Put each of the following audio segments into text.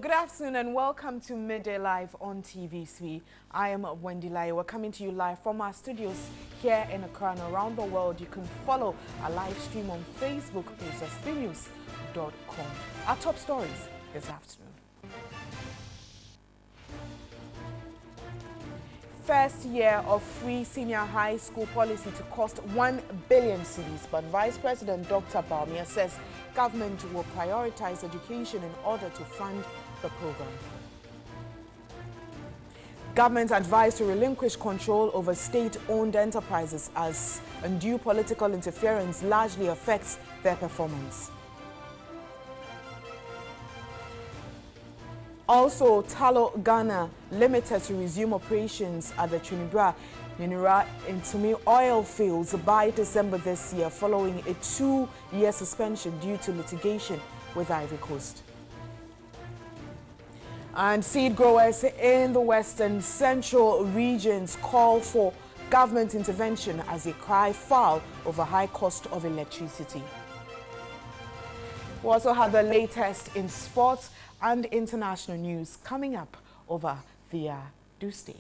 Good afternoon and welcome to Midday Live on TV3. I am Wendy Lai. We're coming to you live from our studios here in Accra and around the world. You can follow our live stream on Facebook page at 3news.com. Our top stories this afternoon. First year of free senior high school policy to cost 1 billion cedis, but Vice President Dr. Bawumia says government will prioritize education in order to fund the program. Government advised to relinquish control over state-owned enterprises as undue political interference largely affects their performance. Also, Talo Ghana Limited to resume operations at the Trinibra Ninira Intumi oil fields by December this year following a 2-year suspension due to litigation with Ivory Coast. And seed growers in the western central regions call for government intervention as they cry foul over high cost of electricity. We also have the latest in sports and international news coming up over the do stay.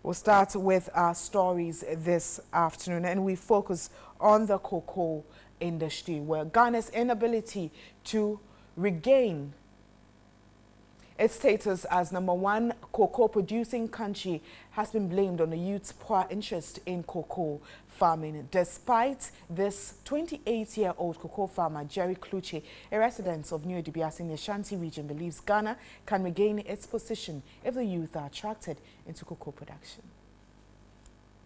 We'll start with our stories this afternoon, and we focus on the cocoa industry, where Ghana's inability to regain its status as #1 cocoa producing country has been blamed on the youth's poor interest in cocoa farming. Despite this, 28-year-old cocoa farmer Jerry Kluche, a resident of New Edibiasi in the Ashanti region, believes Ghana can regain its position if the youth are attracted into cocoa production.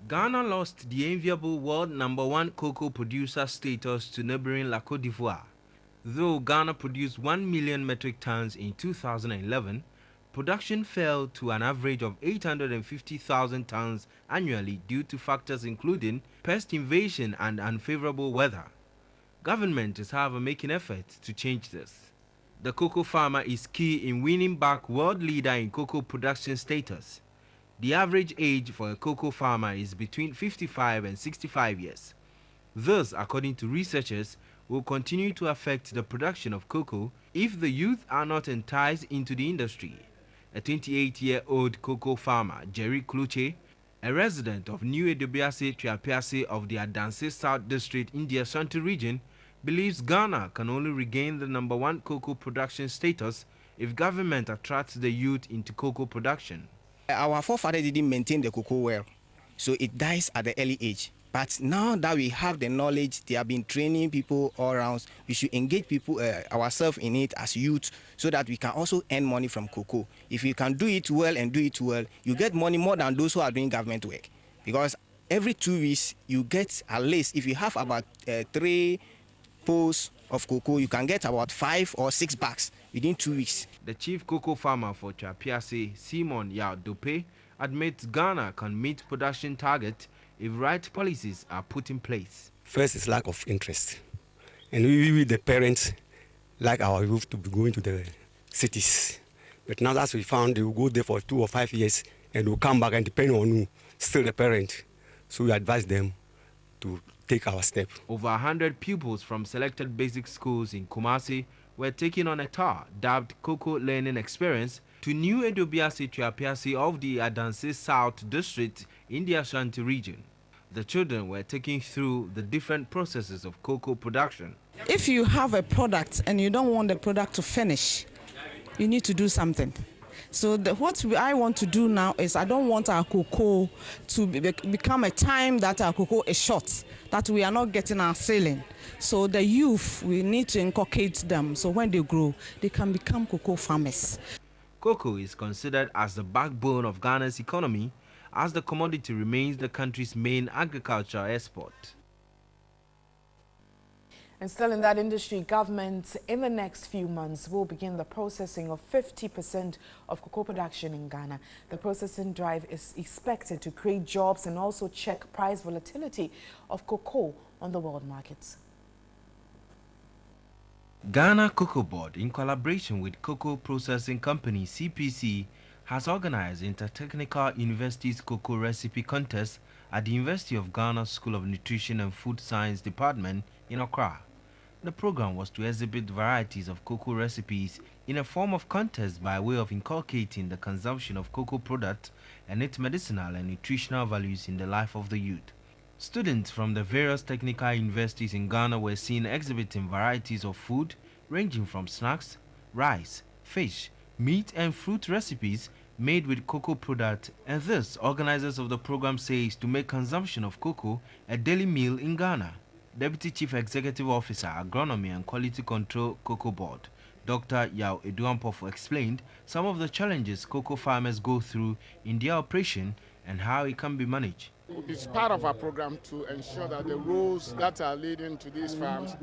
Ghana lost the enviable world #1 cocoa producer status to neighboring La Côte d'Ivoire. Though Ghana produced 1 million metric tons in 2011, production fell to an average of 850,000 tons annually due to factors including pest invasion and unfavorable weather. Government is, however, making efforts to change this. The cocoa farmer is key in winning back world leader in cocoa production status. The average age for a cocoa farmer is between 55 and 65 years. This, according to researchers, will continue to affect the production of cocoa if the youth are not enticed into the industry. A 28-year-old cocoa farmer, Jerry Kluche, a resident of New Edibiasi Triapiasi of the Adanse South District in the Ashanti region, believes Ghana can only regain the #1 cocoa production status if government attracts the youth into cocoa production. Our forefathers didn't maintain the cocoa well, so it dies at the early age. But now that we have the knowledge, they have been training people all around. We should engage people ourselves in it as youth so that we can also earn money from cocoa. If you can do it well and do it well, you get money more than those who are doing government work. Because every 2 weeks, you get at least, if you have about 3 poles of cocoa, you can get about 5 or 6 bags within 2 weeks. The chief cocoa farmer for Chapiase, Simon Yadope, admits Ghana can meet production target if right policies are put in place. First is lack of interest. And we the parents, like our youth to be going to the cities. But now as we found, they will go there for 2 or 5 years and will come back and depend on you, still the parent. So we advise them to take our step. Over 100 pupils from selected basic schools in Kumasi were taken on a tour dubbed Cocoa Learning Experience to New Edibiasi Triapiasi of the Adanse South District in the Ashanti region. The children were taken through the different processes of cocoa production. If you have a product and you don't want the product to finish, you need to do something. So what I want to do now is I don't want our cocoa to become a time that our cocoa is short, that we are not getting our ceiling. So the youth, we need to inculcate them so when they grow, they can become cocoa farmers. Cocoa is considered as the backbone of Ghana's economy, as the commodity remains the country's main agricultural export. And still in that industry, government in the next few months will begin the processing of 50% of cocoa production in Ghana. The processing drive is expected to create jobs and also check price volatility of cocoa on the world markets. Ghana Cocoa Board, in collaboration with Cocoa Processing Company CPC, has organized Intertechnical University's Cocoa Recipe Contest at the University of Ghana School of Nutrition and Food Science Department in Accra. The program was to exhibit varieties of cocoa recipes in a form of contest by way of inculcating the consumption of cocoa products and its medicinal and nutritional values in the life of the youth. Students from the various technical universities in Ghana were seen exhibiting varieties of food ranging from snacks, rice, fish, meat and fruit recipes made with cocoa products, and this, organizers of the program say, is to make consumption of cocoa a daily meal in Ghana. Deputy Chief Executive Officer, Agronomy and Quality Control Cocoa Board, Dr. Yao Eduampofo explained some of the challenges cocoa farmers go through in their operation and how it can be managed. It's part of our program to ensure that the roads that are leading to these farms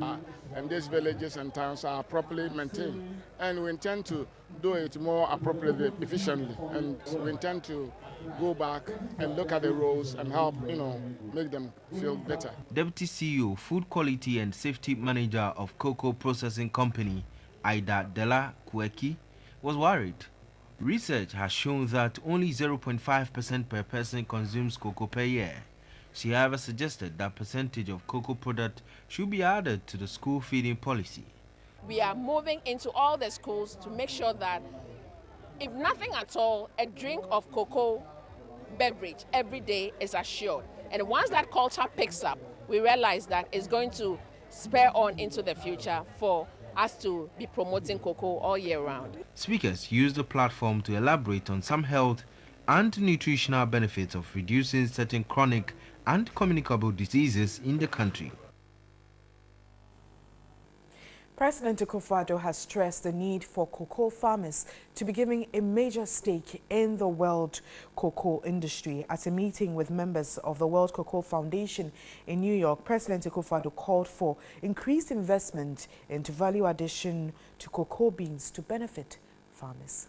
and these villages and towns are properly maintained. And we intend to do it more appropriately, efficiently. And we intend to go back and look at the roads and help, make them feel better. Deputy CEO, Food Quality and Safety Manager of Cocoa Processing Company, Aida Della Kweki, was worried. Research has shown that only 0.5% per person consumes cocoa per year. She, however, suggested that percentage of cocoa product should be added to the school feeding policy. We are moving into all the schools to make sure that, if nothing at all, a drink of cocoa beverage every day is assured. And once that culture picks up, we realize that it's going to spur on into the future for us to be promoting cocoa all year round. Speakers used the platform to elaborate on some health and nutritional benefits of reducing certain chronic and communicable diseases in the country. President Akufo-Addo has stressed the need for cocoa farmers to be given a major stake in the world cocoa industry. At a meeting with members of the World Cocoa Foundation in New York, President Akufo-Addo called for increased investment into value addition to cocoa beans to benefit farmers.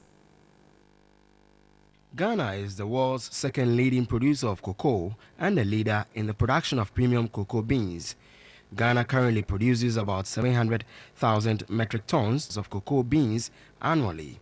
Ghana is the world's second leading producer of cocoa and a leader in the production of premium cocoa beans. Ghana currently produces about 700,000 metric tons of cocoa beans annually.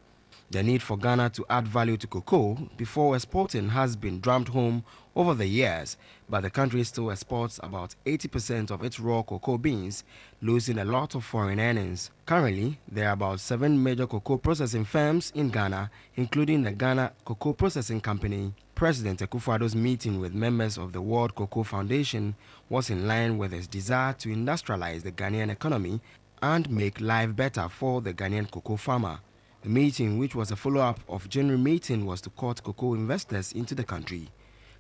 The need for Ghana to add value to cocoa before exporting has been drummed home over the years, but the country still exports about 80% of its raw cocoa beans, losing a lot of foreign earnings. Currently, there are about 7 major cocoa processing firms in Ghana, including the Ghana Cocoa Processing Company. President Akufo-Addo's meeting with members of the World Cocoa Foundation was in line with his desire to industrialize the Ghanaian economy and make life better for the Ghanaian cocoa farmer. The meeting, which was a follow-up of January meeting, was to court cocoa investors into the country.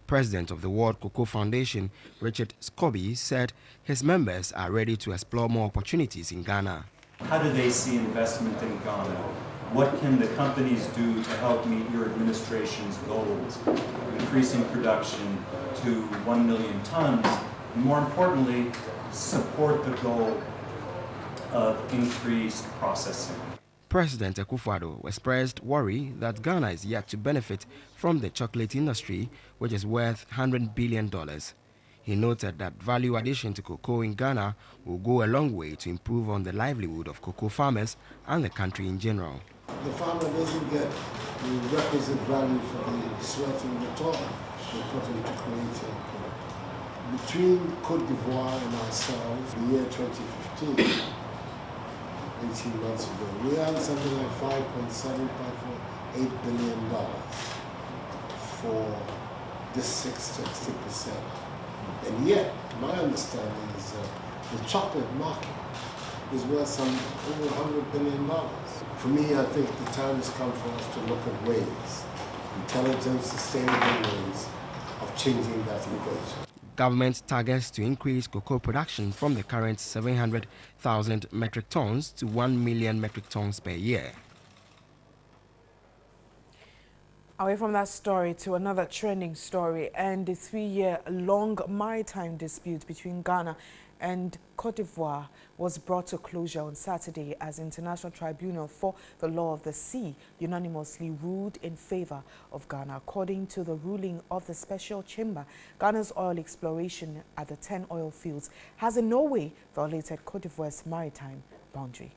President of the World Cocoa Foundation, Richard Scobie, said his members are ready to explore more opportunities in Ghana. How do they see investment in Ghana? What can the companies do to help meet your administration's goals, increasing production to 1 million tons, and more importantly, support the goal of increased processing? President Akufo-Addo expressed worry that Ghana is yet to benefit from the chocolate industry, which is worth $100 billion. He noted that value addition to cocoa in Ghana will go a long way to improve on the livelihood of cocoa farmers and the country in general. The farmer doesn't get the requisite value for the sweat and the toil they put into creating. Between Cote d'Ivoire and ourselves, the year 2015, 18 months ago, we had something like $5.7, $5.8 billion for this 60%. And yet, my understanding is that the chocolate market is worth some over $100 billion. For me, I think the time has come for us to look at ways, intelligent, sustainable ways of changing that equation. Government targets to increase cocoa production from the current 700,000 metric tons to 1 million metric tons per year. Away from that story to another trending story, and the 3-year-long maritime dispute between Ghana and Cote d'Ivoire was brought to closure on Saturday as International Tribunal for the Law of the Sea unanimously ruled in favor of Ghana. According to the ruling of the Special Chamber, Ghana's oil exploration at the 10 oil fields has in no way violated Cote d'Ivoire's maritime boundary.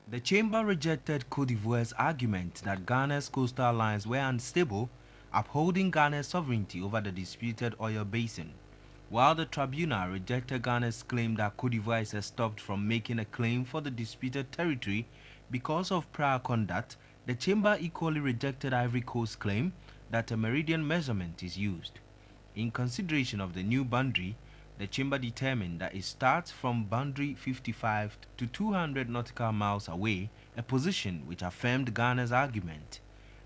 The chamber rejected Cote d'Ivoire's argument that Ghana's coastal lines were unstable, upholding Ghana's sovereignty over the disputed oil basin. while the tribunal rejected Ghana's claim that Côte d'Ivoire is stopped from making a claim for the disputed territory because of prior conduct, the chamber equally rejected Ivory Coast's claim that a meridian measurement is used. In consideration of the new boundary, the chamber determined that it starts from boundary 55 to 200 nautical miles away, a position which affirmed Ghana's argument.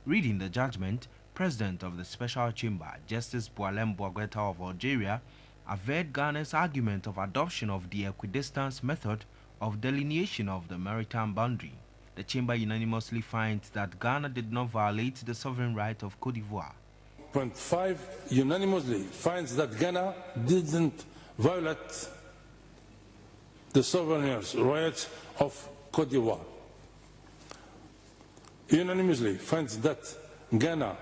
Reading the judgment, President of the Special Chamber, Justice Boalem Boagueta of Algeria, averred Ghana's argument of adoption of the equidistance method of delineation of the maritime boundary. The chamber unanimously finds that Ghana did not violate the sovereign right of Côte d'Ivoire. Point 5 unanimously finds that Ghana didn't violate the sovereign rights of Côte d'Ivoire. Unanimously finds that Ghana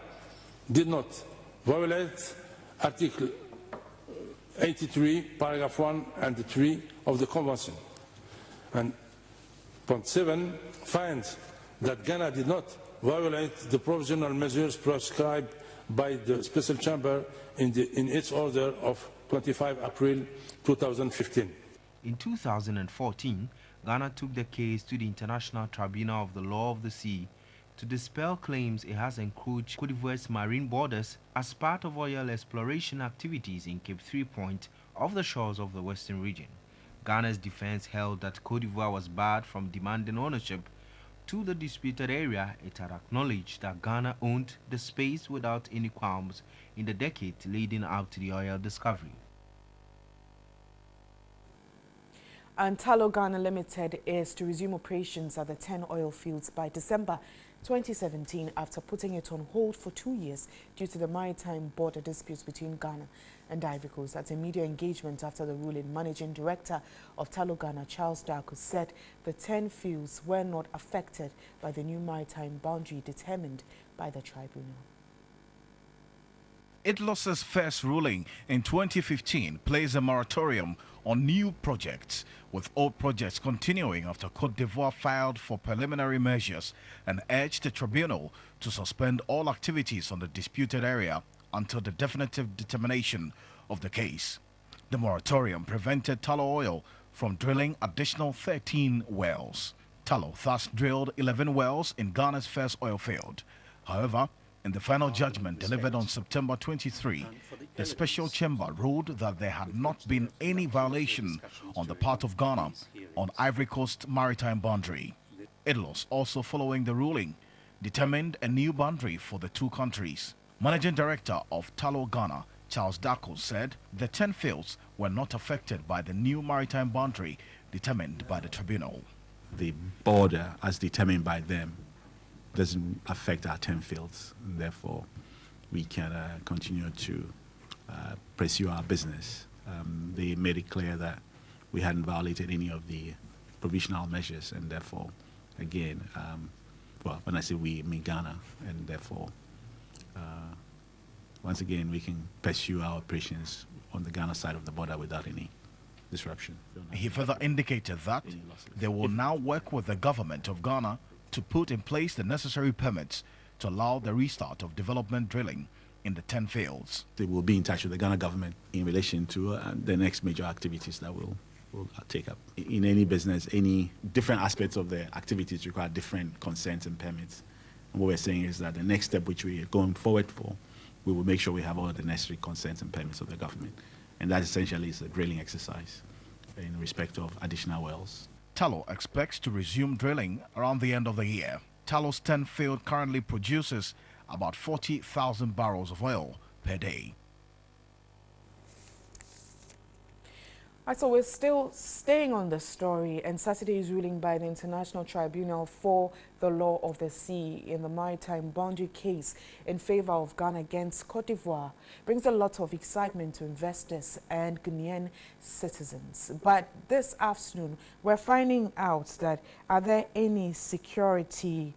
did not violate Article 83, paragraph 1 and 3 of the Convention. And point 7 finds that Ghana did not violate the provisional measures prescribed by the Special Chamber in its order of 25 April 2015. In 2014, Ghana took the case to the International Tribunal of the Law of the Sea to dispel claims it has encroached Côte d'Ivoire's marine borders as part of oil exploration activities in Cape 3 Point off the shores of the Western region. Ghana's defense held that Côte d'Ivoire was barred from demanding ownership to the disputed area. It had acknowledged that Ghana owned the space without any qualms in the decade leading up to the oil discovery. And Tullow Ghana Limited is to resume operations at the 10 oil fields by December 2017 after putting it on hold for 2 years due to the maritime border disputes between Ghana and Ivory Coast. At a media engagement after the ruling, Managing Director of Tullow Ghana, Charles Darko, said the 10 fields were not affected by the new maritime boundary determined by the tribunal. ITLOS's first ruling in 2015 placed a moratorium on new projects, with all projects continuing after Côte d'Ivoire filed for preliminary measures and urged the tribunal to suspend all activities on the disputed area until the definitive determination of the case. The moratorium prevented Tullow Oil from drilling additional 13 wells. Tullow thus drilled 11 wells in Ghana's first oil field. However, in the final judgment delivered on September 23, the Special Chamber ruled that there had not been any violation on the part of Ghana on Ivory Coast maritime boundary. ITLOS, also following the ruling, determined a new boundary for the two countries. Managing Director of Tullow Ghana, Charles Darko, said the 10 fields were not affected by the new maritime boundary determined by the tribunal. The border, as determined by them, doesn't affect our 10 fields. And therefore, we can continue to pursue our business. They made it clear that we hadn't violated any of the provisional measures, and therefore, again, well, when I say we, I mean Ghana, and therefore, once again, we can pursue our operations on the Ghana side of the border without any disruption. He further indicated that they will now work with the government of Ghana to put in place the necessary permits to allow the restart of development drilling in the 10 fields. They will be in touch with the Ghana government in relation to the next major activities that we'll take up. In any business, any different aspects of the activities require different consents and permits. And what we're saying is that the next step which we are going forward for, we will make sure we have all the necessary consents and permits of the government. And that essentially is a drilling exercise in respect of additional wells. Tullow expects to resume drilling around the end of the year. Tullow's 10 field currently produces about 40,000 barrels of oil per day. So we're still staying on the story, and Saturday's ruling by the International Tribunal for the Law of the Sea in the maritime boundary case in favor of Ghana against Côte d'Ivoire brings a lot of excitement to investors and Ghanaian citizens. But this afternoon, we're finding out that are there any security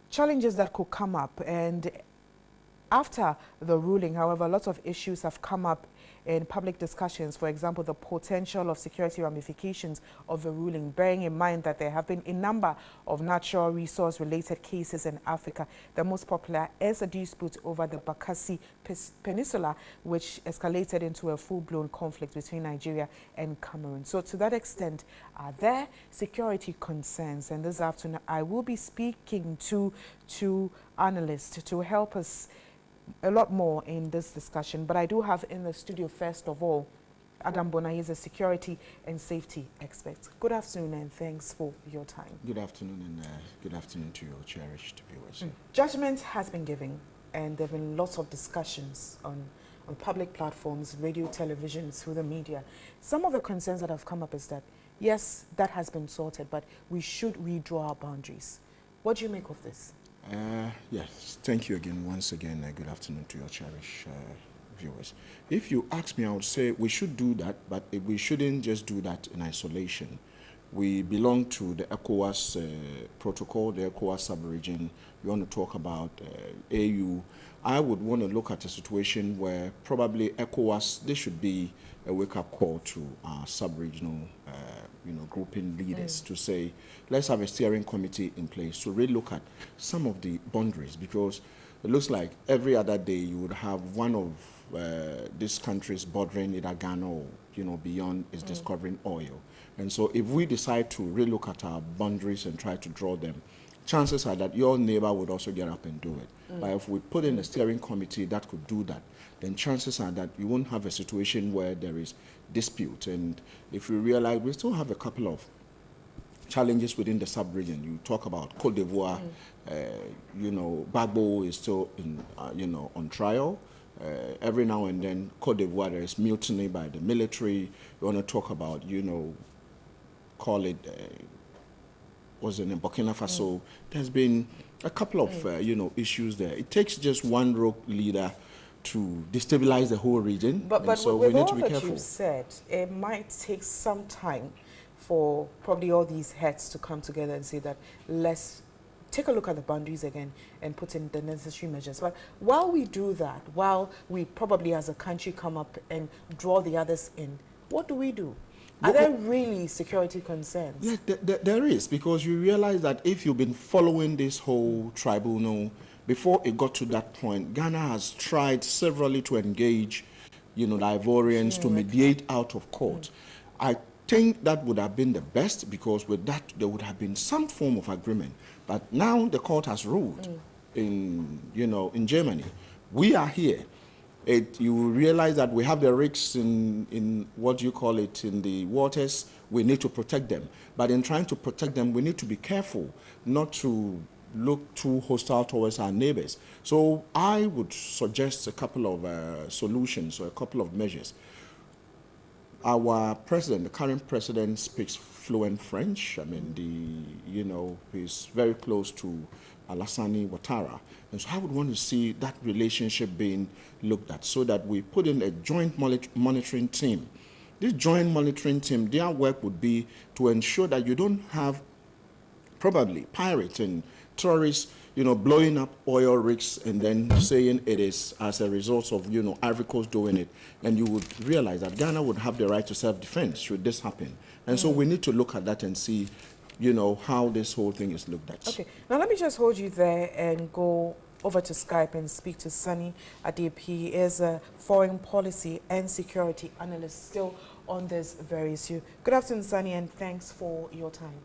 challenges that could come up, and After the ruling, however, lots of issues have come up in public discussions. For example, the potential of security ramifications of the ruling, bearing in mind that there have been a number of natural resource-related cases in Africa. The most popular is a dispute over the Bakassi Peninsula, which escalated into a full-blown conflict between Nigeria and Cameroon. So to that extent, are there security concerns? And this afternoon, I will be speaking to two analysts to help us a lot more in this discussion. But I do have in the studio, first of all, Adam Bona. He's a security and safety expert. Good afternoon and thanks for your time. Good afternoon, and good afternoon to your cherished viewers. Judgment has been given, and there have been lots of discussions on public platforms, radio, television, through the media. Some of the concerns that have come up is that, yes, that has been sorted, but we should redraw our boundaries. What do you make of this? Yes, thank you again, once again. Good afternoon to your cherished viewers. If you ask me, I would say we should do that, but we shouldn't just do that in isolation. We belong to the ECOWAS protocol, the ECOWAS sub-region. We want to talk about AU. I would want to look at a situation where probably ECOWAS, there should be a wake-up call to our sub-regional grouping leaders to say, let's have a steering committee in place to really look at some of the boundaries, because it looks like every other day you would have one of these countries bordering either Ghana or beyond is discovering oil. And so if we decide to really look at our boundaries and try to draw them, chances are that your neighbor would also get up and do it. But if we put in a steering committee that could do that, then chances are that you won't have a situation where there is dispute. And if you realize, we still have a couple of challenges within the sub-region. You talk about Côte d'Ivoire, Gbagbo is still in, on trial. Every now and then, Côte d'Ivoire, there is mutiny by the military. You want to talk about, call it, was in Burkina Faso. There's been a couple of, issues there. It takes just one rogue leader to destabilize the whole region. But so with we need all to be that careful. you've said, it might take some time for probably all these heads to come together and say that let's take a look at the boundaries again and put in the necessary measures. But while we do that, while we probably as a country come up and draw the others in, what do we do? Are there really security concerns? Yeah, there is, because you realize that if you've been following this whole tribunal, before it got to that point, Ghana has tried severally to engage, the Ivorians to mediate out of court. I think that would have been the best, because with that there would have been some form of agreement. But now the court has ruled in Germany. We are here. You will realize that we have the risks in what you call it, in the waters. We need to protect them. But in trying to protect them, we need to be careful not to look too hostile towards our neighbors. So I would suggest a couple of solutions or a couple of measures. Our president, the current president, speaks fluent French. I mean, he's very close to Alassane Ouattara. And so I would want to see that relationship being looked at, so that we put in a joint monitoring team. This joint monitoring team, their work would be to ensure that you don't have probably pirates and terrorists, blowing up oil rigs and then saying it is as a result of, Ivory Coast doing it. And you would realize that Ghana would have the right to self-defense should this happen. And so we need to look at that and see, how this whole thing is looked at. Okay, now let me just hold you there and go over to Skype and speak to Sunny Adib. He is a foreign policy and security analyst still on this very issue. Good afternoon, Sunny, and thanks for your time.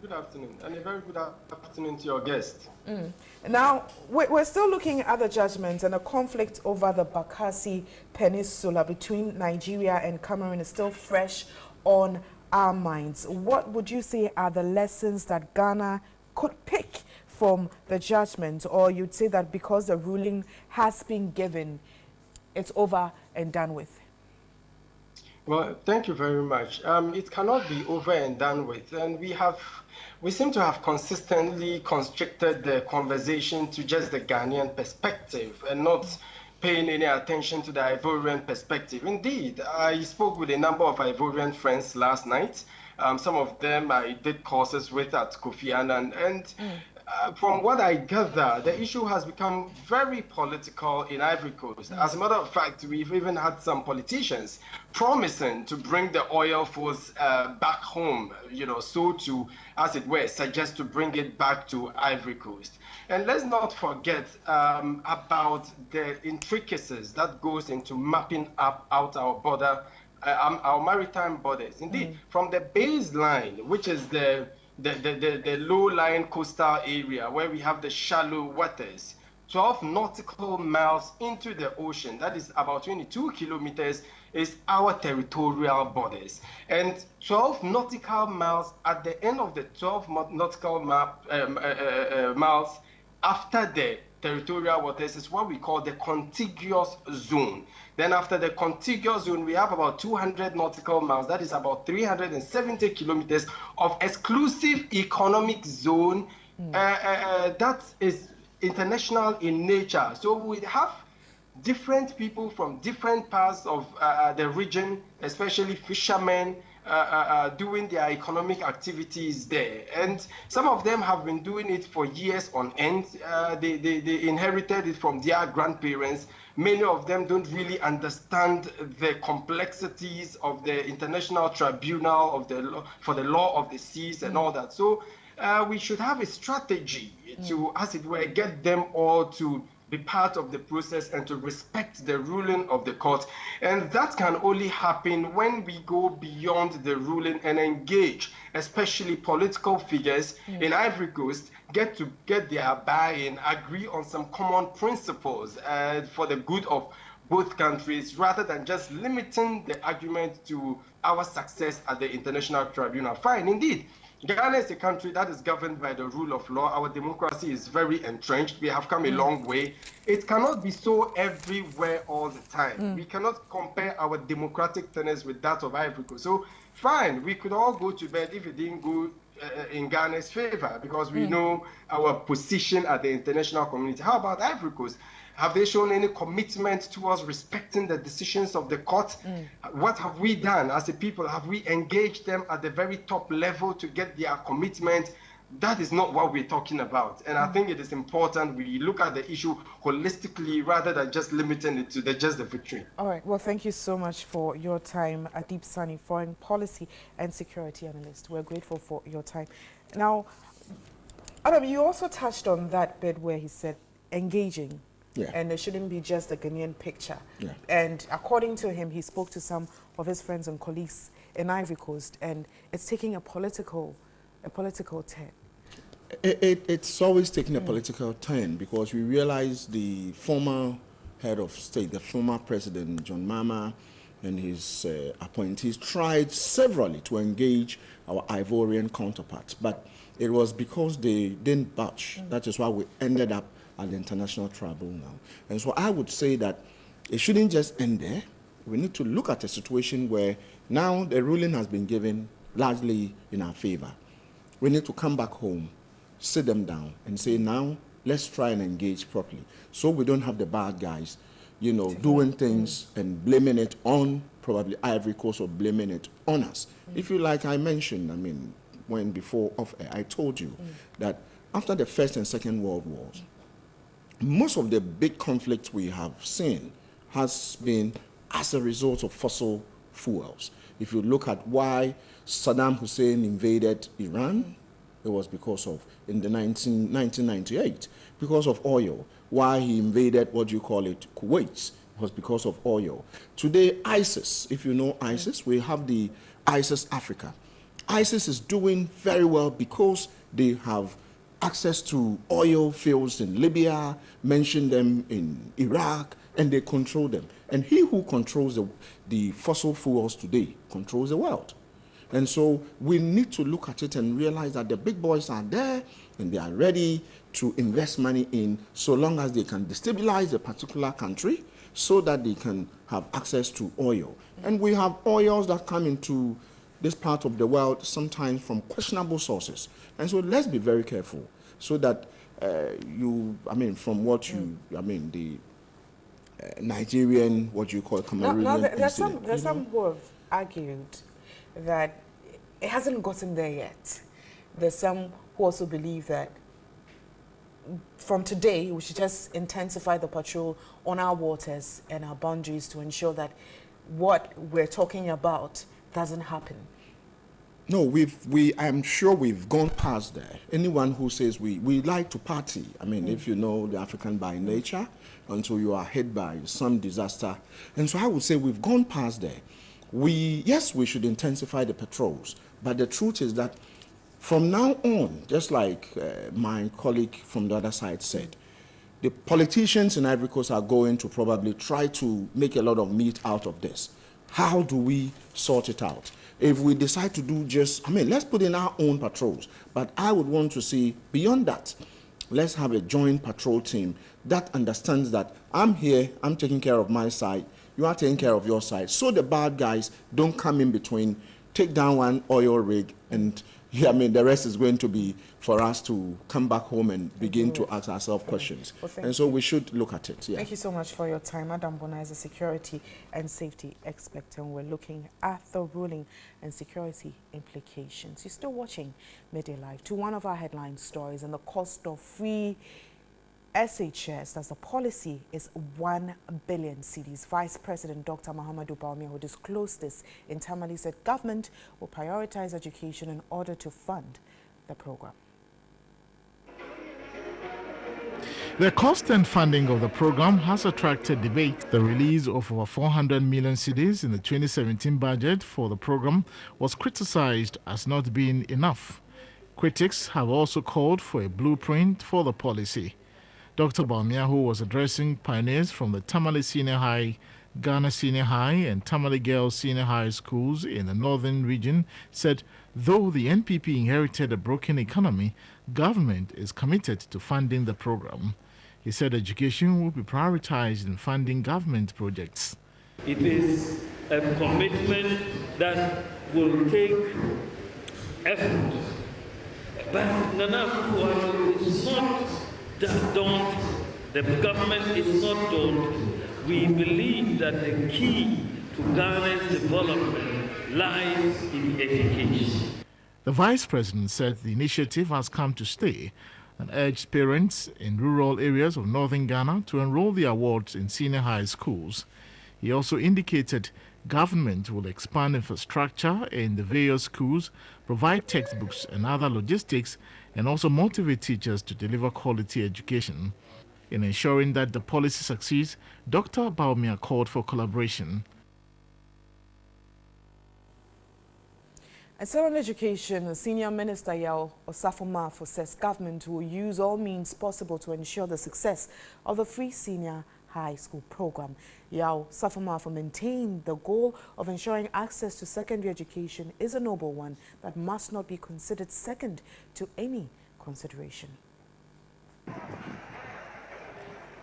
Good afternoon, and a very good afternoon to your guest. Now, we're still looking at the judgment, and a conflict over the Bakassi Peninsula between Nigeria and Cameroon is still fresh on our minds. What would you say are the lessons that Ghana could pick from the judgment, or you'd say that because the ruling has been given, it's over and done with? Well, thank you very much. It cannot be over and done with, and we seem to have consistently constricted the conversation to just the Ghanaian perspective and not paying any attention to the Ivorian perspective. Indeed, I spoke with a number of Ivorian friends last night. Some of them I did courses with at Kofi Annan, and from what I gather, the issue has become very political in Ivory Coast. As a matter of fact, we've even had some politicians promising to bring the oil force back home, so to, as it were, suggest to bring it back to Ivory Coast. And let's not forget about the intricacies that goes into mapping out our border, our maritime borders. Indeed, from the baseline, which is the low-lying coastal area where we have the shallow waters, 12 nautical miles into the ocean, that is about 22 kilometers, is our territorial borders. And 12 nautical miles, at the end of the 12 nautical miles after the territorial waters is what we call the contiguous zone. Then after the contiguous zone, we have about 200 nautical miles. That is about 370 kilometers of exclusive economic zone that is international in nature. So we have different people from different parts of the region, especially fishermen, doing their economic activities there. And some of them have been doing it for years on end. They inherited it from their grandparents. Many of them don't really understand the complexities of the International Tribunal for the Law of the Seas and all that. So we should have a strategy to, as it were, get them all to be part of the process and to respect the ruling of the court. And that can only happen when we go beyond the ruling and engage, especially political figures in Ivory Coast, get their buy-in, agree on some common principles for the good of both countries, rather than just limiting the argument to our success at the International Tribunal. Fine, indeed. Ghana is a country that is governed by the rule of law. Our democracy is very entrenched. We have come a long way. It cannot be so everywhere all the time. We cannot compare our democratic tenets with that of Ivory Coast. So, fine, we could all go to bed if it didn't go in Ghana's favor, because we know our position at the international community. How about Ivory Coast? Have they shown any commitment towards respecting the decisions of the court? What have we done as a people? Have we engaged them at the very top level to get their commitment? That is not what we're talking about. And I think it is important we look at the issue holistically rather than just limiting it to just the victory. All right. Well, thank you so much for your time, Adib Sani, foreign policy and security analyst. We're grateful for your time. Now, Adam, you also touched on that bit where he said engaging. Yeah. And it shouldn't be just a Ghanaian picture. Yeah. And according to him, he spoke to some of his friends and colleagues in Ivory Coast, and it's taking a political turn. It's always taking a political turn, because we realize the former head of state, the former president, John Mahama, and his appointees tried severally to engage our Ivorian counterparts, but it was because they didn't budge. That is why we ended up at the International Tribunal. And so I would say that it shouldn't just end there. We need to look at a situation where now the ruling has been given largely in our favor. We need to come back home, sit them down and say, now let's try and engage properly, so we don't have the bad guys, doing things and blaming it on probably Ivory Coast or blaming it on us. If you like, I mentioned, when before off air, I told you that after the First and Second World Wars, most of the big conflicts we have seen has been as a result of fossil fuels. If you look at why Saddam Hussein invaded Iran, it was because of, in the 1998, because of oil. Why he invaded, Kuwait, was because of oil. Today, ISIS, if you know ISIS, we have the ISIS Africa. ISIS is doing very well because they have access to oil fields in Libya, mention them in Iraq, and they control them. And he who controls the fossil fuels today controls the world. And so we need to look at it and realize that the big boys are there and they are ready to invest money in, so long as they can destabilize a particular country so that they can have access to oil. And we have oils that come into this part of the world sometimes from questionable sources. And so let's be very careful so that from what you, the Nigerian, Cameroonian incident. There's some who have argued that it hasn't gotten there yet. There's some who also believe that from today, we should just intensify the patrol on our waters and our boundaries to ensure that what we're talking about doesn't happen. No, I'm sure we've gone past there. Anyone who says we like to party, I mean, if you know the African by nature, until you are hit by some disaster. And so I would say we've gone past there. Yes, we should intensify the patrols, but the truth is that from now on, just like my colleague from the other side said, the politicians in Ivory Coast are going to probably try to make a lot of meat out of this. How do we sort it out? If we decide to do let's put in our own patrols. But I would want to see, beyond that, let's have a joint patrol team that understands that I'm here, I'm taking care of my side, you are taking care of your side. So the bad guys don't come in between, take down one oil rig, and the rest is going to be for us to come back home and begin to ask ourselves questions. Well, and so we should look at it. Yeah. Thank you so much for your time. Adam Bona is a security and safety expert, and we're looking at the ruling and security implications. You're still watching Midday Live. To one of our headline stories, and the cost of free SHS, as the policy is 1 billion cedis. Vice President Dr. Mahamadou Bawumia, who disclosed this in Tamale, said government will prioritize education in order to fund the program. The cost and funding of the program has attracted debate. The release of over 400 million cedis in the 2017 budget for the program was criticized as not being enough. Critics have also called for a blueprint for the policy. Dr. Bawumia, who was addressing pioneers from the Tamale Senior High, Ghana Senior High and Tamale Girls Senior High schools in the northern region, said though the NPP inherited a broken economy, government is committed to funding the program. He said education will be prioritized in funding government projects. It is a commitment that will take effort. But Nana Akufo-Addo is not daunted. The government is not daunted. We believe that the key to Ghana's development lies in education. The Vice President said the initiative has come to stay and urged parents in rural areas of northern Ghana to enroll their wards in senior high schools. He also indicated government will expand infrastructure in the various schools, provide textbooks and other logistics, and also motivate teachers to deliver quality education. In ensuring that the policy succeeds, Dr. Bawumia called for collaboration. And so on education, Senior Minister Yao Osafo-Maafo says government will use all means possible to ensure the success of the free senior high school program. Yao Osafo-Maafo maintained the goal of ensuring access to secondary education is a noble one that must not be considered second to any consideration.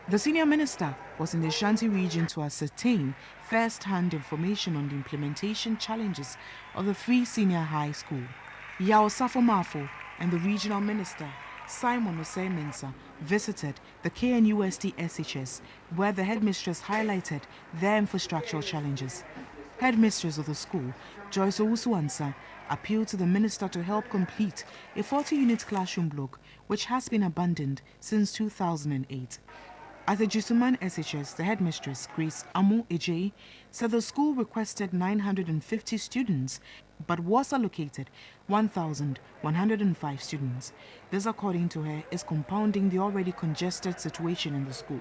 The senior minister was in the Ashanti region to ascertain first-hand information on the implementation challenges of the free senior high school. Yao Osafo-Maafo and the regional minister, Simon Osei-Mensah, visited the KNUST SHS, where the headmistress highlighted their infrastructural challenges. Headmistress of the school, Joyce Owusu-Ansah, appealed to the minister to help complete a 40-unit classroom block which has been abandoned since 2008. At the Jusuman SHS, the headmistress, Grace Amu Ejei, said the school requested 950 students but was allocated 1,105 students. This, according to her, is compounding the already congested situation in the school.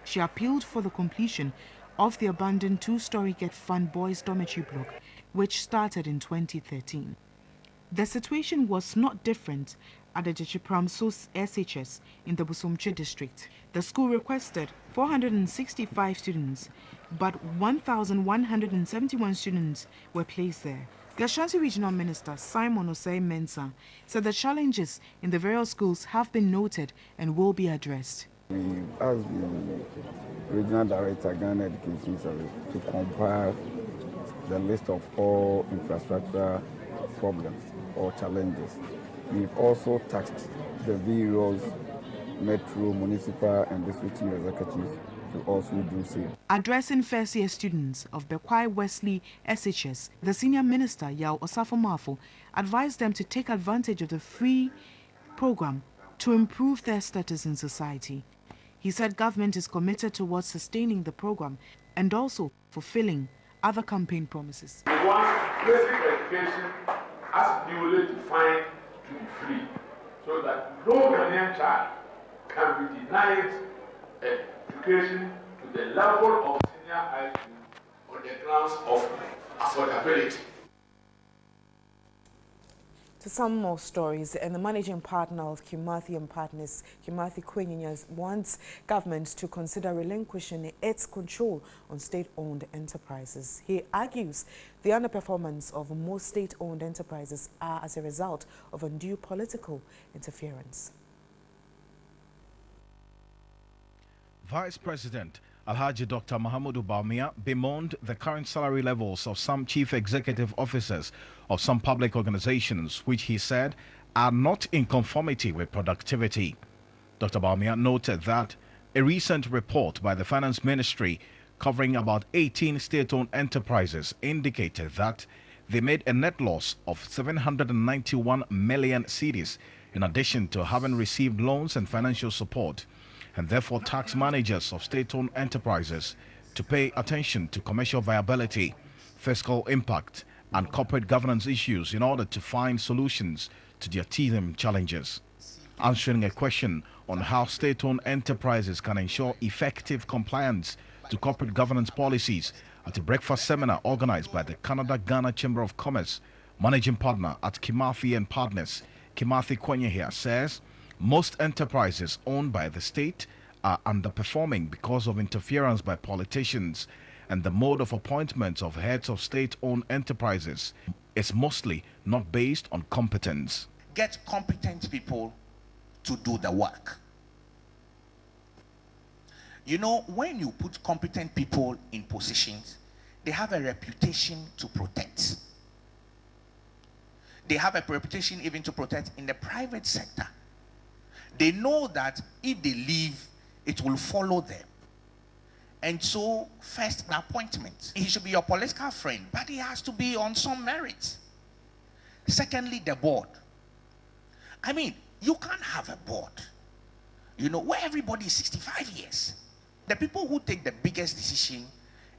She appealed for the completion of the abandoned two-story Get Fund Boys Dormitory block, which started in 2013. The situation was not different at the Jechipramso SHS in the Busumche district. The school requested 465 students, but 1,171 students were placed there. The Ashanti Regional Minister, Simon Osei-Mensah, said the challenges in the various schools have been noted and will be addressed. We've asked the Regional Director, Ghana Education Service, to compile the list of all infrastructure problems or challenges. We've also tasked the various metro, municipal and district chief executives to also do so. Addressing first-year students of Bekwai Wesley SHS, the senior minister, Yao Osafo-Maafo, advised them to take advantage of the free program to improve their status in society. He said government is committed towards sustaining the program and also fulfilling other campaign promises. We want basic education as newly defined to be free, so that no Ghanaian child can be denied education to the level of senior high school on the grounds of affordability. To some more stories, and the managing partner of Kimathi and Partners, Kimathi Kwenyanya, wants government to consider relinquishing its control on state-owned enterprises. He argues the underperformance of most state-owned enterprises are as a result of undue political interference. Vice President Alhaji Dr. Mahamudu Bawumia bemoaned the current salary levels of some chief executive officers of some public organizations, which he said are not in conformity with productivity. Dr. Bawumia noted that a recent report by the Finance Ministry covering about 18 state-owned enterprises indicated that they made a net loss of 791 million cedis in addition to having received loans and financial support, and therefore tax managers of state-owned enterprises to pay attention to commercial viability, fiscal impact, and corporate governance issues in order to find solutions to their teething challenges. Answering a question on how state-owned enterprises can ensure effective compliance to corporate governance policies at a breakfast seminar organized by the Canada-Ghana Chamber of Commerce, managing partner at Kimathi and Partners, Kimathi Kwenyanya, says most enterprises owned by the state are underperforming because of interference by politicians, and the mode of appointment of heads of state-owned enterprises is mostly not based on competence. Get competent people to do the work. You know, when you put competent people in positions, they have a reputation to protect. They have a reputation even to protect in the private sector. They know that if they leave, it will follow them. And so, first, an appointment. He should be your political friend, but he has to be on some merit. Secondly, the board. I mean, you can't have a board, you know, where everybody is 65 years. The people who take the biggest decision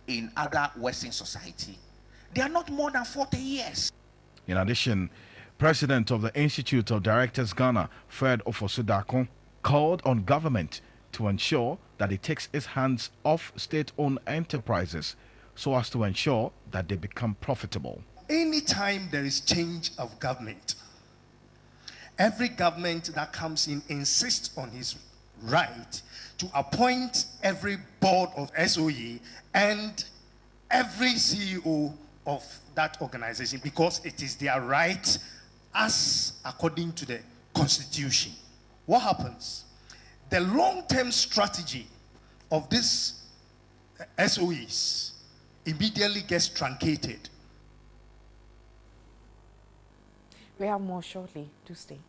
in other Western society, they are not more than 40 years. In addition, President of the Institute of Directors Ghana, Fred Ofosu-Darko, called on government to ensure that it takes its hands off state-owned enterprises so as to ensure that they become profitable. Anytime there is change of government, every government that comes in insists on his right to appoint every board of SOE and every CEO of that organization, because it is their right as according to the Constitution. What happens? The long-term strategy of these SOEs immediately gets truncated. We have more shortly. Do stay.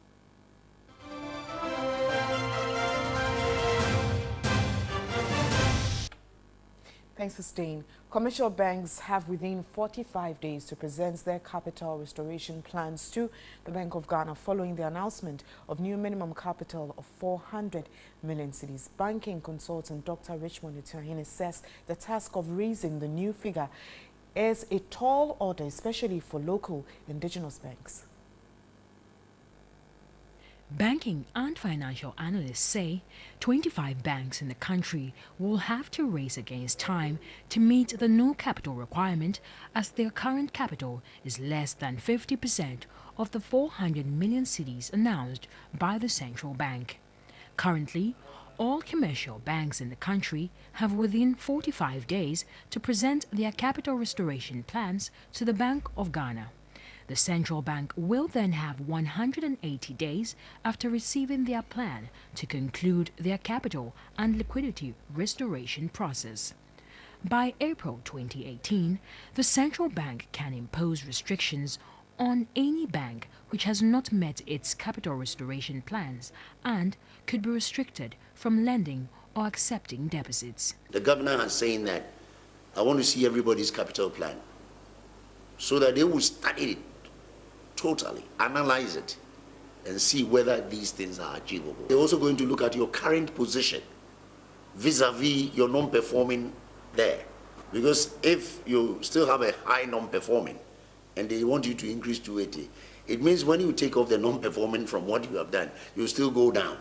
Thanks for staying. Commercial banks have within 45 days to present their capital restoration plans to the Bank of Ghana following the announcement of new minimum capital of 400 million cedis. Banking consultant Dr. Richmond Etuahine says the task of raising the new figure is a tall order, especially for local indigenous banks. Banking and financial analysts say 25 banks in the country will have to race against time to meet the new capital requirement, as their current capital is less than 50% of the 400 million cedis announced by the central bank. Currently, all commercial banks in the country have within 45 days to present their capital restoration plans to the Bank of Ghana. The central bank will then have 180 days after receiving their plan to conclude their capital and liquidity restoration process. By April 2018, the central bank can impose restrictions on any bank which has not met its capital restoration plans and could be restricted from lending or accepting deposits. The governor has saying that I want to see everybody's capital plan so that they will study it totally, analyze it, and see whether these things are achievable. They're also going to look at your current position vis-a-vis your non-performing there. Because if you still have a high non-performing and they want you to increase to 80, it means when you take off the non-performing from what you have done, you still go down.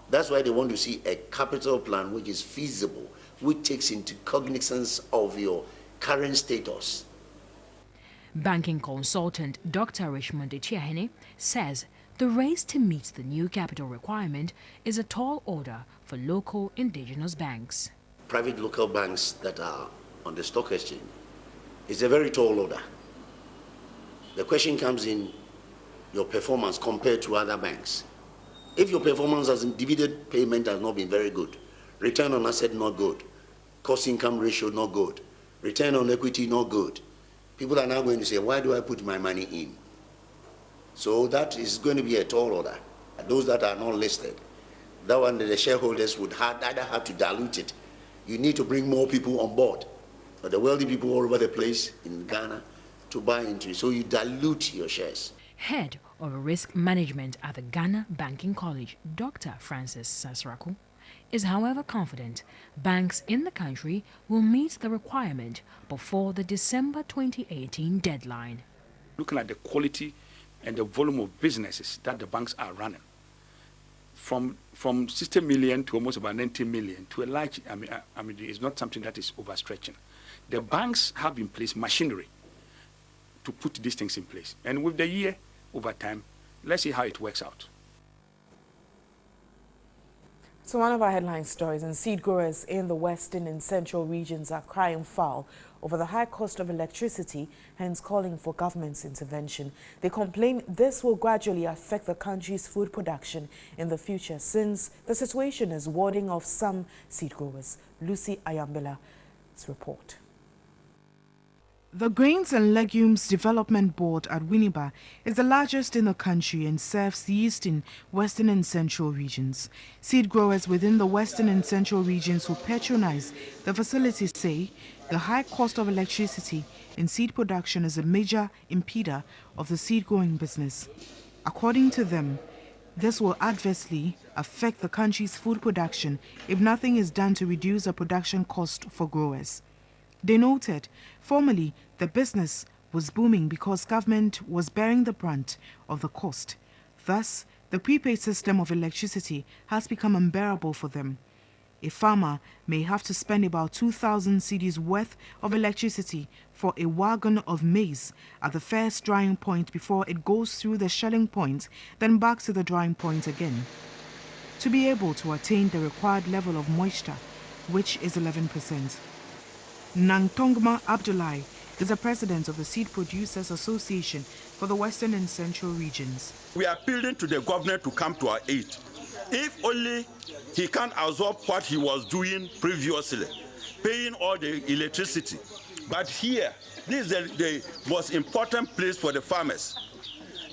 That's why they want to see a capital plan which is feasible, which takes into cognizance of your current status. Banking consultant Dr. Richmond Echiahene says the race to meet the new capital requirement is a tall order for local indigenous banks. Private local banks that are on the stock exchange is a very tall order. The question comes in your performance compared to other banks. If your performance as in dividend payment has not been very good, return on asset not good, cost income ratio not good, return on equity not good, people are now going to say, why do I put my money in? So that is going to be a tall order. Those that are not listed, that one the shareholders would either have to dilute it. You need to bring more people on board. But the wealthy people all over the place in Ghana to buy into it. So you dilute your shares. Head of Risk Management at the Ghana Banking College, Dr. Francis Sasraku, is however confident banks in the country will meet the requirement before the December 2018 deadline. Looking at the quality and the volume of businesses that the banks are running, from 60 million to almost about 90 million to a large, I mean, it's not something that is overstretching. The banks have in place machinery to put these things in place. And with the year, over time, let's see how it works out. So one of our headline stories, and seed growers in the western and central regions are crying foul over the high cost of electricity, hence calling for government's intervention. They complain this will gradually affect the country's food production in the future, since the situation is warding off some seed growers. Lucy Ayambela's report. The Grains and Legumes Development Board at Winneba is the largest in the country and serves the eastern, western and central regions. Seed growers within the western and central regions who patronize the facilities say the high cost of electricity in seed production is a major impeder of the seed growing business. According to them, this will adversely affect the country's food production if nothing is done to reduce the production cost for growers. They noted, formerly, the business was booming because government was bearing the brunt of the cost. Thus, the prepaid system of electricity has become unbearable for them. A farmer may have to spend about 2,000 cedis worth of electricity for a wagon of maize at the first drying point before it goes through the shelling point, then back to the drying point again. To be able to attain the required level of moisture, which is 11%. Nangtongma Abdullahi is the president of the Seed Producers Association for the Western and Central regions. We are appealing to the governor to come to our aid. If only he can absorb what he was doing previously, paying all the electricity. But here, this is the most important place for the farmers.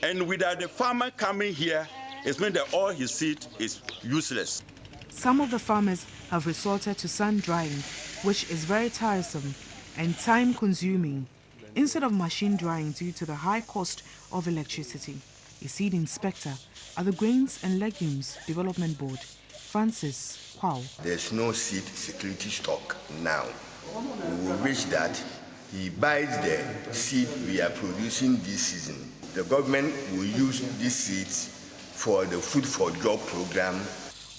And without the farmer coming here, it means that all his seed is useless. Some of the farmers have resorted to sun drying, which is very tiresome and time-consuming, instead of machine drying due to the high cost of electricity. A seed inspector at the Grains and Legumes Development Board, Francis Kwao. There's no seed security stock now. We will wish that he buys the seed we are producing this season. The government will use these seeds for the Food for Job program.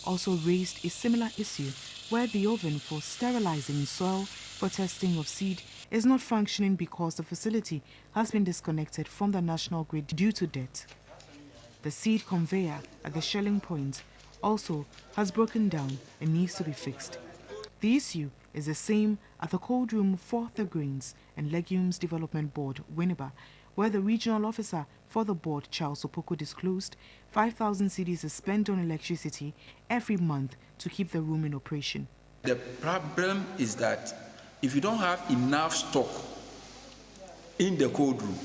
Also raised a similar issue where the oven for sterilizing soil for testing of seed is not functioning because the facility has been disconnected from the national grid due to debt. The seed conveyor at the shelling point also has broken down and needs to be fixed. The issue is the same at the cold room for the Grains and Legumes Development Board, Winneba, where the regional officer for the board, Charles Opoko, disclosed 5,000 cedis is spent on electricity every month to keep the room in operation. The problem is that if you don't have enough stock in the cold room,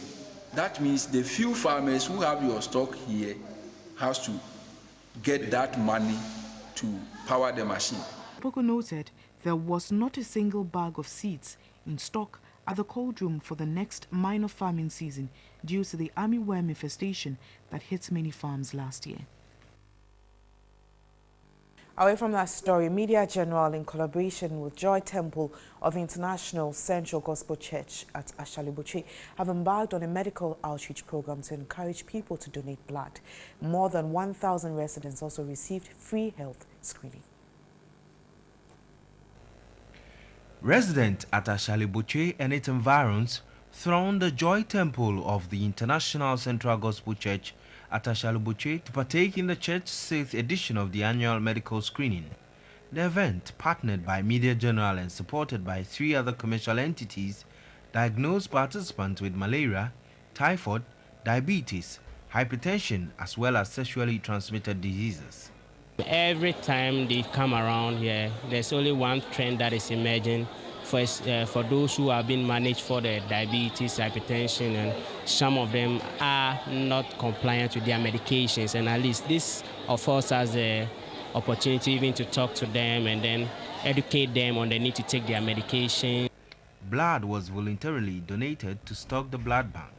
that means the few farmers who have your stock here has to get that money to power the machine. Opoko noted there was not a single bag of seeds in stock at the cold room for the next minor farming season due to the armyworm infestation that hit many farms last year. Away from that story, Media General, in collaboration with Joy Temple of the International Central Gospel Church at Asiedu-Dartey, have embarked on a medical outreach program to encourage people to donate blood. More than 1,000 residents also received free health screening. Residents at Asiedu-Dartey and its environs thronged the Joy Temple of the International Central Gospel Church at Asiedu-Dartey to partake in the church's 6th edition of the annual medical screening. The event, partnered by Media General and supported by 3 other commercial entities, diagnosed participants with malaria, typhoid, diabetes, hypertension, as well as sexually transmitted diseases. Every time they come around here, there's only one trend that is emerging for those who have been managed for the diabetes, hypertension, and some of them are not compliant with their medications. And at least this offers us the opportunity even to talk to them and then educate them on the need to take their medication. Blood was voluntarily donated to stock the blood bank.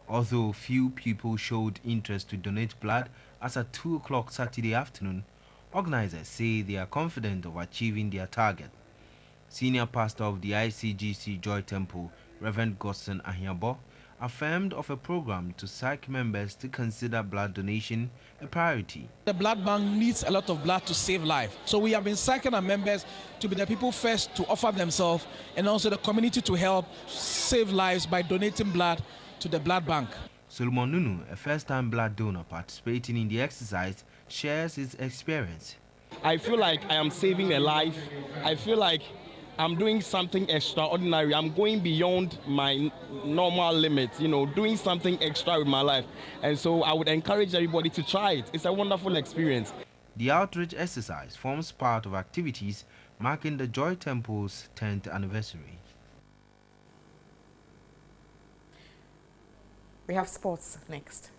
Although few people showed interest to donate blood as at 2 o'clock Saturday afternoon, organizers say they are confident of achieving their target. Senior pastor of the ICGC Joy Temple, Reverend Godson Ahiabo, affirmed of a program to psych members to consider blood donation a priority. The blood bank needs a lot of blood to save life. So we have been psyching our members to be the people first to offer themselves and also the community to help save lives by donating blood to the blood bank. Solomon Nunu, a first-time blood donor participating in the exercise, shares his experience. I feel like I am saving a life. I feel like I'm doing something extraordinary. I'm going beyond my normal limits, doing something extra with my life. And so I would encourage everybody to try it. It's a wonderful experience. The outreach exercise forms part of activities marking the Joy Temple's 10th anniversary. We have sports next.